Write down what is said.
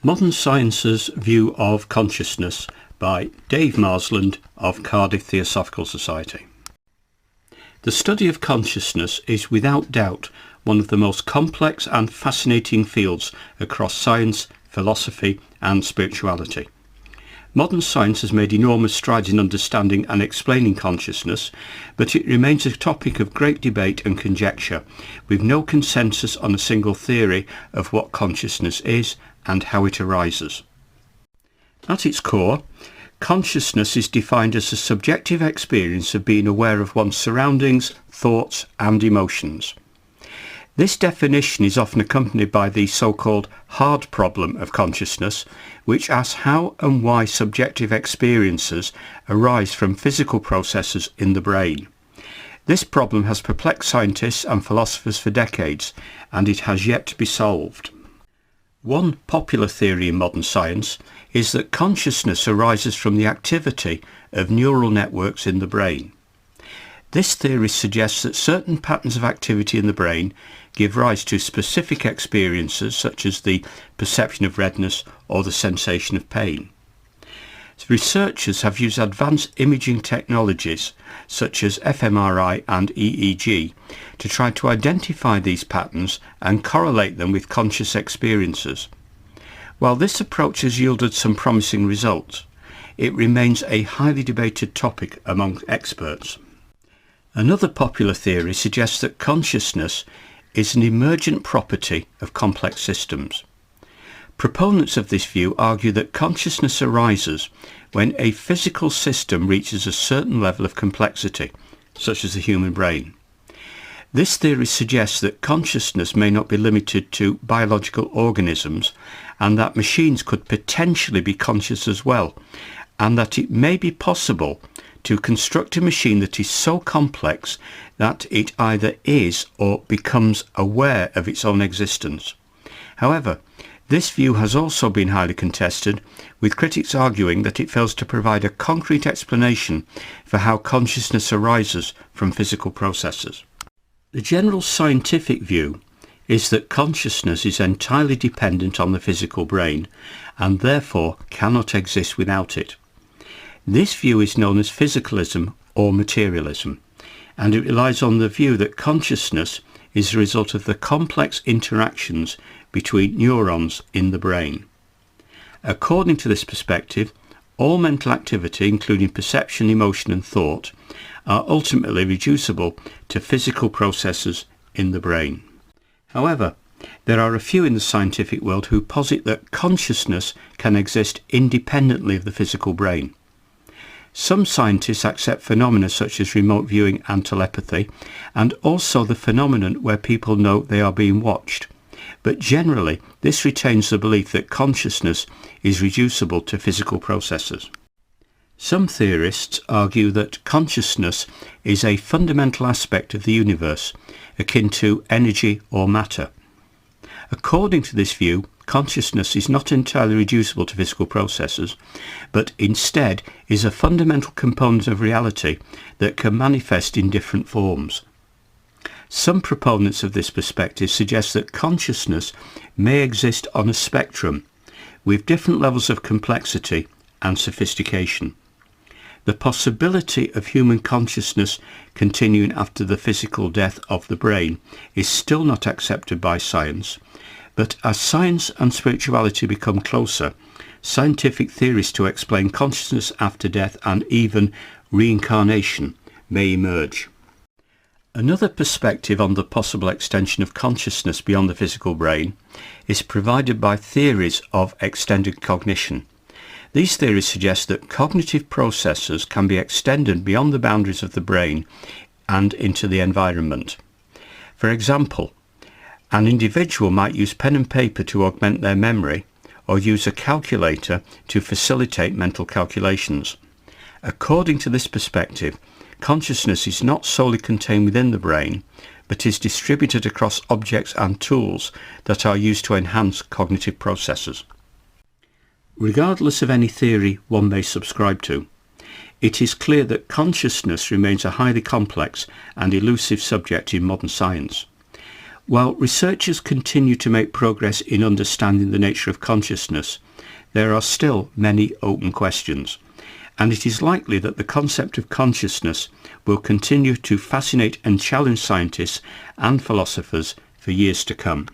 Modern Science's View of Consciousness by Dave Marsland of Cardiff Theosophical Society. The study of consciousness is without doubt one of the most complex and fascinating fields across science, philosophy and spirituality. Modern science has made enormous strides in understanding and explaining consciousness, but it remains a topic of great debate and conjecture, with no consensus on a single theory of what consciousness is and how it arises. At its core, consciousness is defined as a subjective experience of being aware of one's surroundings, thoughts and emotions. This definition is often accompanied by the so-called hard problem of consciousness, which asks how and why subjective experiences arise from physical processes in the brain. This problem has perplexed scientists and philosophers for decades, and it has yet to be solved. One popular theory in modern science is that consciousness arises from the activity of neural networks in the brain. This theory suggests that certain patterns of activity in the brain give rise to specific experiences such as the perception of redness or the sensation of pain. Researchers have used advanced imaging technologies such as fMRI and EEG to try to identify these patterns and correlate them with conscious experiences. While this approach has yielded some promising results, it remains a highly debated topic among experts. Another popular theory suggests that consciousness is an emergent property of complex systems. Proponents of this view argue that consciousness arises when a physical system reaches a certain level of complexity, such as the human brain. This theory suggests that consciousness may not be limited to biological organisms, and that machines could potentially be conscious as well, and that it may be possible to construct a machine that is so complex that it either is or becomes aware of its own existence. However, this view has also been highly contested, with critics arguing that it fails to provide a concrete explanation for how consciousness arises from physical processes. The general scientific view is that consciousness is entirely dependent on the physical brain and therefore cannot exist without it. This view is known as physicalism or materialism, and it relies on the view that consciousness is the result of the complex interactions between neurons in the brain. According to this perspective, all mental activity, including perception, emotion and thought, are ultimately reducible to physical processes in the brain. However, there are a few in the scientific world who posit that consciousness can exist independently of the physical brain. Some scientists accept phenomena such as remote viewing and telepathy, and also the phenomenon where people know they are being watched. But generally, this retains the belief that consciousness is reducible to physical processes. Some theorists argue that consciousness is a fundamental aspect of the universe, akin to energy or matter. According to this view, consciousness is not entirely reducible to physical processes, but instead is a fundamental component of reality that can manifest in different forms. Some proponents of this perspective suggest that consciousness may exist on a spectrum, with different levels of complexity and sophistication. The possibility of human consciousness continuing after the physical death of the brain is still not accepted by science, but as science and spirituality become closer, scientific theories to explain consciousness after death and even reincarnation may emerge. Another perspective on the possible extension of consciousness beyond the physical brain is provided by theories of extended cognition. These theories suggest that cognitive processes can be extended beyond the boundaries of the brain and into the environment. For example, an individual might use pen and paper to augment their memory, or use a calculator to facilitate mental calculations. According to this perspective, consciousness is not solely contained within the brain, but is distributed across objects and tools that are used to enhance cognitive processes. Regardless of any theory one may subscribe to, it is clear that consciousness remains a highly complex and elusive subject in modern science. While researchers continue to make progress in understanding the nature of consciousness, there are still many open questions, and it is likely that the concept of consciousness will continue to fascinate and challenge scientists and philosophers for years to come.